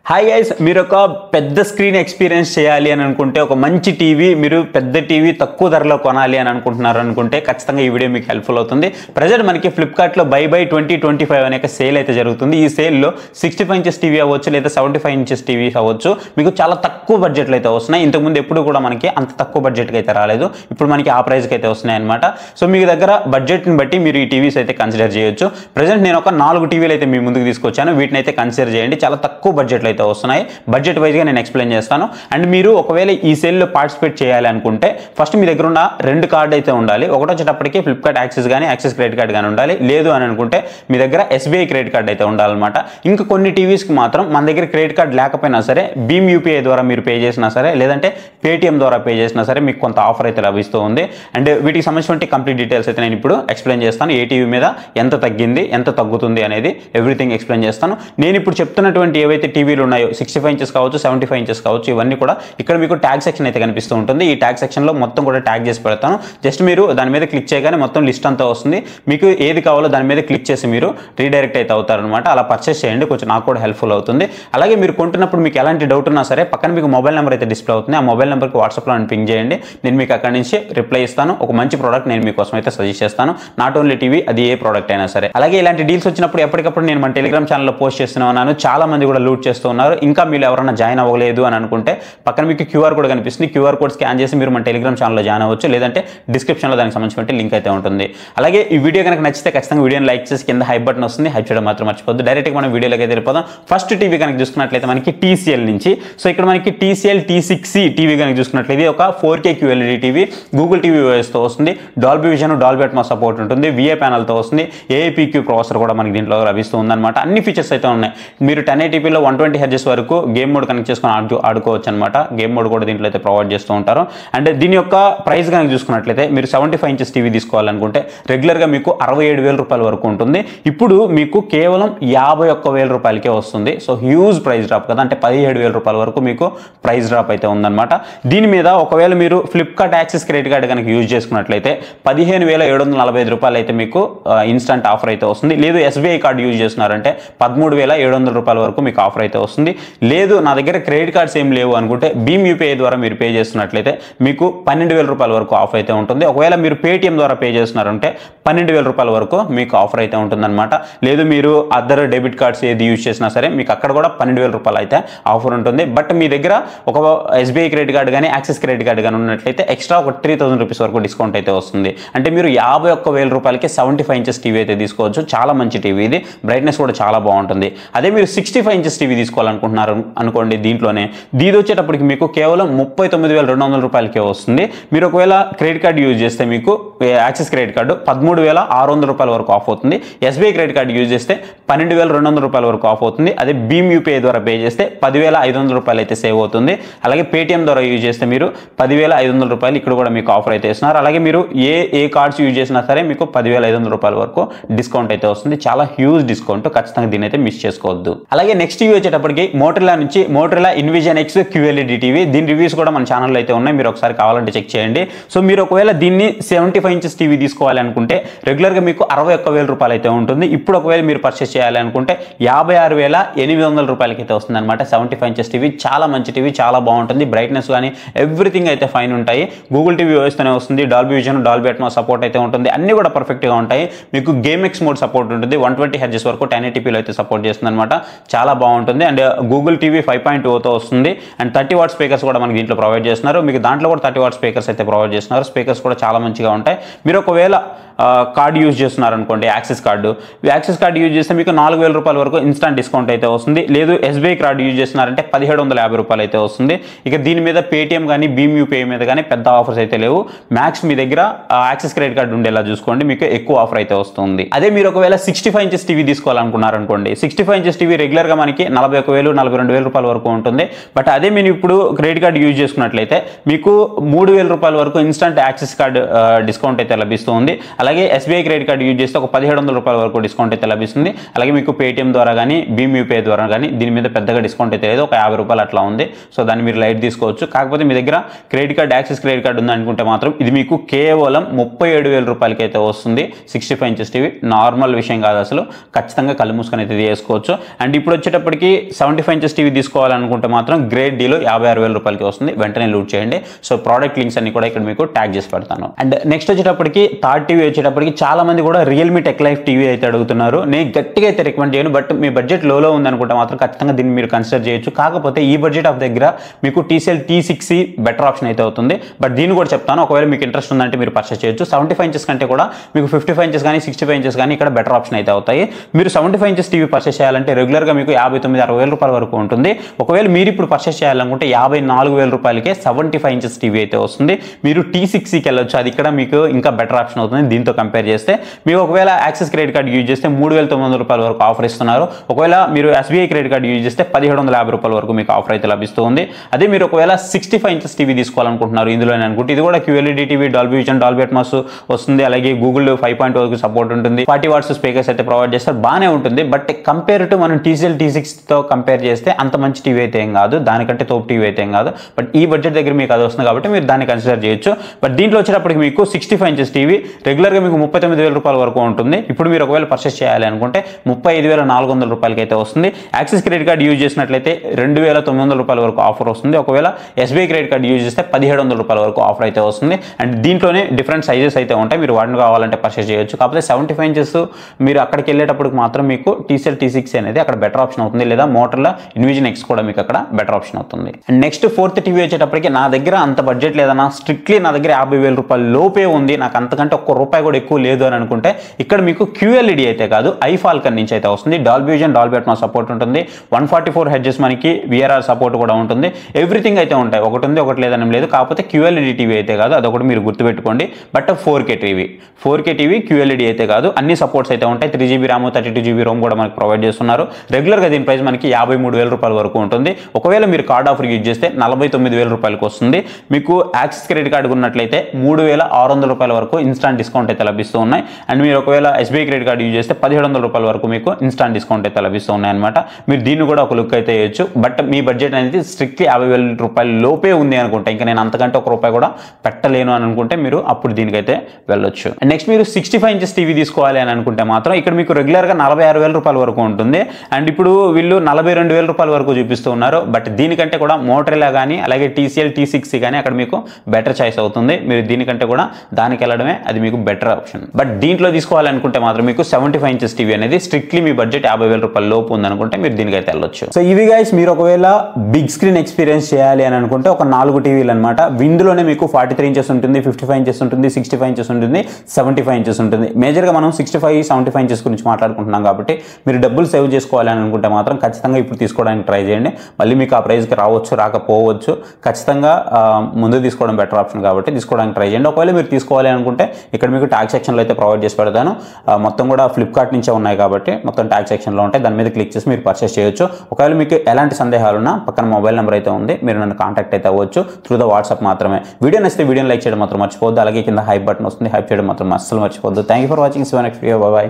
Hi guys, మీరు ఒక పెద్ద స్క్రీన్ ఎక్స్పీరియన్స్ చేయాలి అని అనుకుంటే, ఒక మంచి టీవీ, మీరు పెద్ద టీవీ తక్కువ ధరలో కొనాలి అని అనుకుంటున్నారు అనుకుంటే ఖచ్చితంగా ఈ వీడియో మీకు హెల్ప్ఫుల్ అవుతుంది. ప్రజెంట్ మనకి ఫ్లిప్కార్ట్లో బై 2025 అనే సేల్ అయితే జరుగుతుంది. ఈ సేల్లో 65 ఇంచెస్ టీవీ అవ్వచ్చు, లేదా 75 ఇంచెస్ టీవీ అవ్వచ్చు, మీకు చాలా తక్కువ బడ్జెట్లో అయితే వస్తున్నాయి. ఇంతకుముందు ఎప్పుడు కూడా మనకి అంత తక్కువ బడ్జెట్కి అయితే రాలేదు. ఇప్పుడు మనకి ఆ ప్రైస్కి అయితే వస్తున్నాయి అనమాట. సో మీ దగ్గర బడ్జెట్ని బట్టి మీరు ఈ టీవీస్ అయితే కన్సిడర్ చేయొచ్చు. ప్రజెంట్ నేను ఒక 4 టీవీలు అయితే మీ ముందుకు తీసుకొచ్చాను. వీటిని అయితే కన్సిడర్ చేయండి. చాలా తక్కువ బడ్జెట్లో అయితే వస్తున్నాయి. బడ్జెట్ వైజ్గా నేను ఎక్స్ప్లెయిన్ చేస్తాను. అండ్ మీరు ఒకవేళ ఈ సేల్లో పార్టిసిపేట్ చేయాలి అనుకుంటే ఫస్ట్ మీ దగ్గర ఉన్న 2 కార్డు అయితే ఉండాలి. ఒకటి వచ్చేటప్పటికి ఫ్లిప్కార్ట్ యాక్సెస్ కానీ యాక్సెస్ క్రెడిట్ కార్డ్ కానీ ఉండాలి. లేదు అని అనుకుంటే మీ దగ్గర SBI క్రెడిట్ కార్డ్ అయితే ఉండాలన్నమాట. ఇంకా కొన్ని టీవీస్కి మాత్రం మన దగ్గర క్రెడిట్ కార్డ్ లేకపోయినా సరే, భీమ్ UPI ద్వారా మీరు పే చేసినా సరే, లేదంటే పేటిఎం ద్వారా పే చేసినా సరే మీకు కొంత ఆఫర్ అయితే లభిస్తూ ఉంది. అండ్ వీటికి సంబంధించిన కంప్లీట్ డీటెయిల్స్ అయితే నేను ఇప్పుడు ఎక్స్ప్లెయిన్ చేస్తాను. ఏ టీవీ మీద ఎంత తగ్గింది, ఎంత తగ్గుతుంది అనేది ఎవ్రీథింగ్ ఎక్స్ప్లెయిన్ చేస్తాను. నేను ఇప్పుడు చెప్తున్నటువంటి ఏవైతే టీవీలు ఉన్నాయో 65 ఇంచెస్ కావచ్చు, 75 ఇంచెస్ కావచ్చు, ఇవన్నీ కూడా ఇక్కడ మీకు ట్యాగ్ సెక్షన్ అయితే కనిపిస్తూ ఉంటుంది. ఈ ట్యాగ్ సెక్షన్లో మొత్తం కూడా ట్యాగ్ చేసి పెడతాను. జస్ట్ మీరు దాని మీద క్లిక్ చేయగానే మొత్తం లిస్ట్ అంతా వస్తుంది. మీకు ఏది కావాలో దాని మీద క్లిక్ చేసి మీరు రీడైరెక్ట్ అయితే అవుతారనమాట. అలా పర్చేస్ చేయండి, కొంచెం నాకు కూడా హెల్ప్ఫుల్ అవుతుంది. అలాగే మీరు కొంటున్నప్పుడు మీకు ఎలాంటి డౌట్ ఉన్నా సరే పక్కన మీకు మొబైల్ నెంబర్ అయితే డిస్ప్లే అవుతుంది. ఆ మొబైల్ నెంబర్కి వాట్సాప్లో పింగ్ చేయండి. నేను మీకు అక్కడి నుంచి రిప్లై ఇస్తాను. ఒక మంచి ప్రోడక్ట్ నేను మీకోసం అయితే సజెస్ట్ చేస్తాను. నాట్ ఓన్లీ టీవీ, అది ఏ ప్రోడక్ట్ అయినా సరే. అలాగే ఇలాంటి డీల్స్ వచ్చినప్పుడు ఎప్పటికప్పుడు నేను మన టెలిగ్రామ్ ఛానల్లో పోస్ట్ చేస్తూనే ఉన్నాను. చాలా మంది కూడా లూట్ చేస్తూ ఉన్నారు. ఇంకా మీరు ఎవరైనా జాయిన్ అవ్వలేదు అని అనుకుంటే పక్కన మీకు QR కోడ్ కనిపిస్తుంది. QR కోడ్ స్కాన్ చేసి మీరు మన టెలిగ్రామ్ ఛానల్లో జాయిన్ అవ్వచ్చు. లేదంటే డిస్క్రిప్షన్లో దానికి సంబంధించిన లింక్ అయితే ఉంటుంది. అలాగే ఈ వీడియో కనుక నచ్చితే ఖచ్చితంగా వీడియోని లైక్ చేసి కింద హై బటన్ వస్తుంది, హైప్ చేయడం మాత్రం మర్చిపోద్దు. డైరెక్ట్గా మనం వీడియోలోకి అయితే వెళ్ళిపోదాం. ఫస్ట్ టీవీ కనుక చూసుకున్నట్లయితే మనకి TCL నుంచి, సో ఇక్కడ మనకి TCL T6C టీవీ కనుక చూసుకున్నట్లయితే ఒక 4K QLED TV, Google TV OSతో వస్తుంది. Dolby vision, Dolby Atmos support ఉంటుంది. VA ప్యానల్తో వస్తుంది. AAPQ ప్రాసెసర్ కూడా మనకి దీంట్లో లభిస్తూ ఉందన్నమాట. అన్ని ఫీచర్స్ అయితే ఉన్నాయి. మీరు 1080pలో 120 Hz వరకు గేమ్ మోడ్ కనెక్ట్ చేసుకొని ఆడుకోవచ్చు అనమాట. గేమ్ మోడ్ కూడా దీంట్లో అయితే ప్రొవైడ్ చేస్తూ ఉంటారు. అండ్ దీని యొక్క ప్రైస్ కనుక చూసుకున్నట్లయితే మీరు 75 ఇంచెస్ టీవీ తీసుకోవాలనుకుంటే రెగ్యులర్గా మీకు 67,000 రూపాయల వరకు ఉంటుంది. ఇప్పుడు మీకు కేవలం 51,000 రూపాయలకే వస్తుంది. సో హ్యూజ్ ప్రైస్ డ్రాప్ కదా, అంటే 17,000 రూపాయల వరకు మీకు ప్రైస్ డ్రాప్ అయితే ఉందన్నమాట. దీని మీద ఒకవేళ మీరు ఫ్లిప్కార్ట్ యాక్సెస్ క్రెడిట్ కార్డ్ కనుక యూజ్ చేసుకున్నట్లయితే 15,745 రూపాయలు అయితే మీకు ఇన్స్టంట్ ఆఫర్ అయితే వస్తుంది. లేదు SBI కార్డు యూజ్ చేస్తున్నారంటే 13,700 రూపాయల వరకు మీకు ఆఫర్ అయితే వస్తుంది. లేదు నా దగ్గర క్రెడిట్ కార్డ్స్ ఏం లేవు అనుకుంటే భీమ్ UPI ద్వారా మీరు పే చేస్తున్నట్లయితే మీకు 12,000 రూపాయల వరకు ఆఫ్ అయితే ఉంటుంది. ఒకవేళ మీరు పేటిఎం ద్వారా పే చేస్తున్నారంటే 12,000 రూపాయల వరకు మీకు ఆఫర్ అయితే ఉంటుందన్నమాట. లేదు మీరు అదర్ డెబిట్ కార్డ్స్ ఏది యూజ్ చేసినా సరే మీకు అక్కడ కూడా 12,000 రూపాయలు అయితే ఆఫర్ ఉంటుంది. బట్ మీ దగ్గర ఒక SBI క్రెడిట్ కార్డ్ కానీ యాక్సెస్ క్రెడిట్ కార్డ్ కానీ ఉన్నట్లయితే ఎక్స్ట్రా ఒక 3,000 రూపీస్ వరకు డిస్కౌంట్ అయితే వస్తుంది. అంటే మీరు 51,000 రూపాయలకి 75 ఇంచెస్ టీవీ అయితే తీసుకోవచ్చు. చాలా మంచి టీవీ ఇది, బ్రైట్నెస్ కూడా చాలా బాగుంటుంది. అదే మీరు 65 ఇంచెస్ టీవీ తీసుకోవాలనుకుంటున్నారు అనుకోండి, దీంట్లోనే దీది వచ్చేటప్పటికి మీకు కేవలం 39,200 రూపాయలకే వస్తుంది. మీరు ఒకవేళ క్రెడిట్ కార్డు యూజ్ చేస్తే మీకు యాక్సెస్ క్రెడిట్ కార్డు 13,600 రూపాయల వరకు ఆఫ్ అవుతుంది. SBI క్రెడిట్ కార్డు యూజ్ చేస్తే 12,200 రూపాయల వరకు ఆఫ్ అవుతుంది. అదే భీమ్ UPI ద్వారా పే చేస్తే 10,500 రూపాయలు అయితే సేవ్ అవుతుంది. అలాగే పేటిఎం ద్వారా యూజ్ చేస్తే మీరు 10,500 రూపాయలు ఇక్కడ కూడా మీకు ఆఫర్ అయితే ఇస్తున్నారు. అలాగే మీరు ఏ కార్డ్స్ యూజ్ చేసినా సరే మీకు 10,500 రూపాయల వరకు డిస్కౌంట్ అయితే వస్తుంది. చాలా హ్యూజ్ డిస్కౌంట్, ఖచ్చితంగా దీని అయితే మిస్ చేసుకోవద్దు. అలాగే నెక్స్ట్ టీవీ వచ్చేటప్పటికి మోటరోలా నుంచి Motorola invasion X QLED TV. దీని రివ్యూస్ కూడా మన ఛానల్లో అయితే ఉన్నాయి, మీరు ఒకసారి కావాలంటే చెక్ చేయండి. సో మీరు ఒకవేళ దీన్ని 75 ఇంచెస్ టీవీ తీసుకోవాలి అనుకుంటే రెగ్యులర్గా మీకు 61,000 రూపాయలు అయితే ఉంటుంది. ఇప్పుడు ఒకవేళ మీరు పర్చేస్ చేయాలి అనుకుంటే 56,800 రూపాయలకి అయితే వస్తుంది అనమాట. 75 ఇంచెస్ టీవీ చాలా మంచి టీవీ, చాలా బాగుంటుంది. బ్రైట్నెస్ కానీ ఎవ్రీథింగ్ అయితే ఫైన్ ఉంటాయి. గూగుల్ టీవీ OSతోనే వస్తుంది. Dolby vision, Dolby Atmos support అయితే ఉంటుంది. అన్ని కూడా పర్ఫెక్ట్గా ఉంటాయి. మీకు GameX మోడ్ సపోర్ట్ ఉంటుంది. 120 Hz వరకు 1080pలో అయితే సపోర్ట్ చేస్తుంది అనమాట. చాలా బాగుంటుంది. అండ్ గూగుల్ టీవీ 5.0తో వస్తుంది. అండ్ 30 వాట్ స్పీకర్స్ కూడా మనకి దీంట్లో ప్రొవైడ్ చేస్తున్నారు. మీకు దాంట్లో కూడా 30 వాట్ స్పీకర్స్ అయితే ప్రొవైడ్ చేస్తున్నారు. స్పీకర్స్ కూడా చాలా మంచిగా ఉంటాయి. మీరు ఒకవేళ కార్డు యూజ్ చేస్తున్నారు అనుకోండి, యాక్సెస్ కార్డు యూజ్ చేస్తే మీకు 4,000 రూపాయల వరకు ఇన్స్టంట్ డిస్కౌంట్ అయితే వస్తుంది. లేదు SBI కార్డు యూజ్ చేస్తున్నారంటే 1,750 రూపాయలు అయితే వస్తుంది. ఇక దీని మీద పేటిఎం కానీ భీమ్ UPI మీద కానీ పెద్ద ఆఫర్స్ అయితే లేవు. మ్యాక్స్ మీ దగ్గర యాక్సెస్ క్రెడిట్ కార్డు ఉండేలా చూసుకోండి, మీకు ఎక్కువ ఆఫర్ అయితే వస్తుంది. అదే మీరు ఒకవేళ 65 ఇంచెస్ టీవీ తీసుకోవాలనుకున్నారు అనుకోండి, 65 ఇంచెస్ టీవీ రెగ్యులర్గా మనకి 41,000, 42,000 రూపాయల వరకు ఉంటుంది. బట్ అదే మీరు ఇప్పుడు క్రెడిట్ కార్డు యూజ్ చేసుకున్నట్లయితే మీకు 3,000 రూపాయల వరకు ఇన్స్టంట్ యాక్సెస్ కార్డు డిస్కౌంట్ అయితే లభిస్తుంది. అలాగే SBI క్రెడిట్ కార్డు యూజ్ చేస్తే ఒక 1,700 రూపాయల వరకు డిస్కౌంట్ అయితే లభిస్తుంది. అలాగే మీకు పేటిఎం ద్వారా కానీ భీమ్ UPI ద్వారా కానీ దీని మీద పెద్దగా డిస్కౌంట్ అయితే లేదు, ఒక 50 రూపాయలు అట్లా ఉంది. సో దాన్ని మీరు లైట్ తీసుకోవచ్చు. కాకపోతే మీ దగ్గర credit card Axis credit card ఉందనుకుంటే మాత్రం ఇది మీకు కేవలం 37,000 రూపాయలకి అయితే వస్తుంది. 65 ఇంచెస్ టీవీ నార్మల్ విషయం కాదు అసలు, ఖచ్చితంగా కళ్ళు మూసుకొని అయితే తీసుకోవచ్చు. అండ్ ఇప్పుడు వచ్చేటప్పటికి 75 ఇంచెస్ టీవీ తీసుకోవాలనుకుంటే మాత్రం గ్రేట్ డీలో 56,000 రూపాయలకి వస్తుంది. వెంటనే లూట్ చేయండి. సో ప్రోడక్ట్ లింక్స్ అన్ని కూడా ఇక్కడ మీకు ట్యాగ్ చేసి పెడతాను. అండ్ నెక్స్ట్ వచ్చేటప్పటికి థర్డ్ టీవీ వచ్చేటప్పటికి చాలా మంది కూడా రియల్మీ టెక్ లైఫ్ టీవీ అయితే అడుగుతున్నారు. నేను గట్టిగా అయితే రికమెండ్ చేయను, బట్ మీ బడ్జెట్ లోలో ఉందనుకుంటే మాత్రం ఖచ్చితంగా దీన్ని మీరు కన్సిడర్ చేయొచ్చు. కాకపోతే ఈ బడ్జెట్ ఆఫ్ దగ్గర మీకు TCL T6 బెటర్ ఆప్షన్ అయితే అవుతుంది. బట్ దీన్ని కూడా చెప్తాను, ఒకవేళ మీకు ఇంట్రెస్ట్ ఉందంటే మీరు పర్చేస్ చేయొచ్చు. 75 ఇంచెస్ కంటే కూడా మీకు 55 ఇంచెస్ కానీ 65 ఇంచెస్ కానీ ఇక్కడ బెటర్ ఆప్షన్ అయితే అవుతాయి. మీరు 75 ఇంచెస్ టీవీ పర్చేస్ చేయాలంటే రెగ్యులర్గా మీకు 59,000-60,000 రూపాయల వరకు ఉంటుంది. ఒకవేళ మీరు ఇప్పుడు పర్చేస్ చేయాలనుకుంటే 54,000 రూపాయలకే 75 ఇంచెస్ టీవీ అయితే వస్తుంది. మీరు T6కి వెళ్ళొచ్చు, అది ఇక్కడ మీకు ఇంకా బెటర్ ఆప్షన్ అవుతుంది దీంతో కంపేర్ చేస్తే. మీరు ఒకవేళ యాక్సిస్ క్రెడిట్ కార్డ్ యూజ్ చేస్తే 3,900 రూపాయల వరకు ఆఫర్ ఇస్తున్నారు. ఒకవేళ మీరు SBI క్రెడిట్ కార్డ్ యూజ్ చేస్తే 1,750 రూపాయల వరకు మీకు ఆఫర్ అయితే లభిస్తుంది. అదే మీరు ఒకవేళ 65 ఇంచెస్ టీవీ తీసుకోవాలనుకుంటున్నారు ఇందులోనే అనుకుంటే, ఇది కూడా QLED TV, Dolby vision, Dolby Atmos వస్తుంది. అలాగే గూగుల్ 5.0 వరకు సపోర్ట్ ఉంటుంది. 40 వాట్స్ స్పీకర్స్ అయితే ప్రొవైడ్ చేస్తారు, బాగానే ఉంటుంది. బట్ కంపేర్ టు మనం TCL T6 తో కంపేర్ చేస్తే అంత మంచి టీవీ అయితే ఏం కాదు, దానికంటే తోపు టీవీ అయితే ఏం కాదు. బట్ ఈ బడ్జెట్ దగ్గర మీకు అది వస్తుంది కాబట్టి మీరు దాన్ని కన్సిడర్ చేయొచ్చు. బట్ దీంట్లో వచ్చేటప్పటికి మీకు 65 ఇంచెస్ టీవీ రెగ్యులర్గా మీకు 39,000 రూపాయల వరకు ఉంటుంది. ఇప్పుడు మీరు ఒకవేళ పర్చేస్ చేయాలి అనుకుంటే 35,400 రూపాయలకి అయితే వస్తుంది. యాక్సిస్ క్రెడిట్ కార్డ్ యూజ్ చేసినట్లయితే 2,900 రూపాయల వరకు ఆఫర్ వస్తుంది. ఒకవేళ SBI క్రెడిట్ కార్డ్ యూజ్ చేస్తే 1,700 రూపాయల వరకు ఆఫర్ అయితే వస్తుంది. అండ్ దీంట్లోనే డిఫరెంట్ సైజెస్ అయితే ఉంటాయి, మీరు వాటిని కావాలంటే పర్చేస్ చేయొచ్చు. కాకపోతే 75 ఇంచెస్ మీరు అక్కడికి వెళ్ళేటప్పుడు మాత్రం మీకు TCL T6 అనేది అక్కడ బెటర్ ఆప్షన్ అవుతుంది, లేదా మోటర్లా ఇన్విజన్ X కూడా మీకు అక్కడ బెటర్ ఆప్షన్ అవుతుంది. అండ్ నెక్స్ట్ ఫోర్త్ టీవీ వచ్చేటప్పటికి నా దగ్గర అంత బడ్జెట్ లేదన్నా, స్ట్రిక్ట్లీ నా దగ్గర 50,000 రూపాయల లోపే ఉంది, నాకు అంతకంటే ₹1 కూడా ఎక్కువ లేదు అని అనుకుంటే ఇక్కడ మీకు QLED అయితే కాదు, ఐఫాల్కన్ నుంచి అయితే వస్తుంది. Dolby vision, Dolby Atmos support ఉంటుంది. 144 హెడ్జెస్ మనకి VRR సపోర్ట్ కూడా ఉంటుంది. ఎవ్రీథింగ్ అయితే ఉంటాయి, ఒకటి ఉంది ఒకటి లేదని లేదు. కాకపోతే QLED టీవీ అయితే కాదు, అదొకటి మీరు గుర్తుపెట్టుకోండి. బట్ 4K టీవీ QLED అయితే కాదు, అన్ని సపోర్ట్స్ అయితే ఉంటాయి. 3GB ర్యామ్, 32GB రోమ్ కూడా మనకి ప్రొవైడ్ చేస్తున్నారు. రెగ్యులర్గా దీని ప్రైస్ మనకి 53,000 రూపాయల వరకు ఉంటుంది. ఒకవేళ మీరు కార్డ్ ఆఫర్ యూజ్ చేస్తే 49,000 రూపాయలకు వస్తుంది. మీకు యాక్సిస్ క్రెడిట్ కార్డు ఉన్నట్లయితే 3,600 రూపాయల వరకు ఇన్స్టాంట్ డిస్కౌంట్ అయితే లభిస్తూ ఉన్నాయి. అండ్ మీరు ఒకవేళ SBI క్రెడిట్ కార్డు యూజ్ చేస్తే 1,700 రూపాయల వరకు మీకు ఇన్స్టాంట్ డిస్కౌంట్ అయితే లభిస్తూ ఉన్నాయి అనమాట. మీరు దీన్ని కూడా ఒక లుక్ అయితే వేయచ్చు. బట్ మీ బడ్జెట్ అనేది స్ట్రిక్ట్లీ 50,000 రూపాయల లోపే ఉంది అనుకుంటే, ఇంకా నేను అంతకంటే ₹1 కూడా పెట్టలేను అని అనుకుంటే మీరు అప్పుడు దీనికైతే వెళ్ళొచ్చు. నెక్స్ట్ మీరు 65 ఇంచెస్ టీవీ తీసుకోవాలి అని అనుకుంటే మాత్రం ఇక్కడ మీకు రెగ్యులర్గా 46,000 రూపాయల వరకు ఉంటుంది. అండ్ ఇప్పుడు వీళ్ళు 42,000 రూపాయల వరకు చూపిస్తూ ఉన్నారు. బట్ దీనికంటే కూడా మోటరోలా కానీ అలాగే TCL T6 కానీ అక్కడ మీకు బెటర్ చాయిస్ అవుతుంది. మీరు దీనికంటే కూడా దానికి వెళ్ళడమే అది మీకు బెటర్ ఆప్షన్. బట్ దీంట్లో తీసుకోవాలనుకుంటే మాత్రం మీకు 75 ఇంచెస్ టీవీ అనేది స్ట్రిక్ట్లీ మీ బడ్జెట్ 50,000 రూపాయల లోపు ఉందనుకుంటే మీరు దీనికైతే వెళ్ళొచ్చు. సో ఇవి గైస్, మీరు ఒకవేళ బిగ్ స్క్రీన్ ఎక్స్పీరియన్స్ చేయాలి అని అనుకుంటే ఒక 4 టీవీలు అనమాట. ఇందులోనే మీకు 43 ఇంచెస్ ఉంటుంది, 55 ఇంచెస్ ఉంటుంది, 65 ఇంచెస్ ఉంటుంది, 75 ఇంచెస్ ఉంటుంది. మేజర్గా మనం 65, 75 ఇంచెస్ గురించి మాట్లాడుకుంటున్నాం కాబట్టి మీరు డబ్బులు సేవ్ చేసుకోవాలి అని అనుకుంటే మాత్రం ఖచ్చితంగా ఇప్పుడు తీసుకోవడానికి ట్రై చేయండి. మళ్ళీ మీకు ఆ ప్రైస్కి రావచ్చు, రాకపోవచ్చు. ఖచ్చితంగా ముందు తీసుకోవడం బెటర్ ఆప్షన్ కాబట్టి తీసుకోవడానికి ట్రై చేయండి. ఒకవేళ మీరు తీసుకోవాలి అనుకుంటే ఇక్కడ మీకు ట్యాగ్ సెక్షన్లో అయితే ప్రొవైడ్ చేసి పెడతాను. మొత్తం కూడా ఫ్లిప్కార్ట్ నుంచే ఉన్నాయి కాబట్టి మొత్తం ట్యాగ్ సెక్షన్లో ఉంటాయి, దాని మీద క్లిక్ చేసి మీరు పర్చేస్ చేయొచ్చు. ఒకవేళ మీకు ఎలాంటి సందేహాలున్నా పక్కన మొబైల్ నెంబర్ అయితే ఉంది, మీరు నన్ను కాంటాక్ట్ అయితే అవ్వచ్చు త్రూ ద వాట్సాప్ మాత్రమే. వీడియో నచ్చితే వీడియోని లైక్ చేయడం మాత్రం మర్చిపోవద్దు. అలాగే కింద హైప్ బటన్ వస్తుంది, హైప్ చేయడం మాత్రం అస్సలు మర్చిపోవద్దు. Thank you for watching. See you next video. Bye by.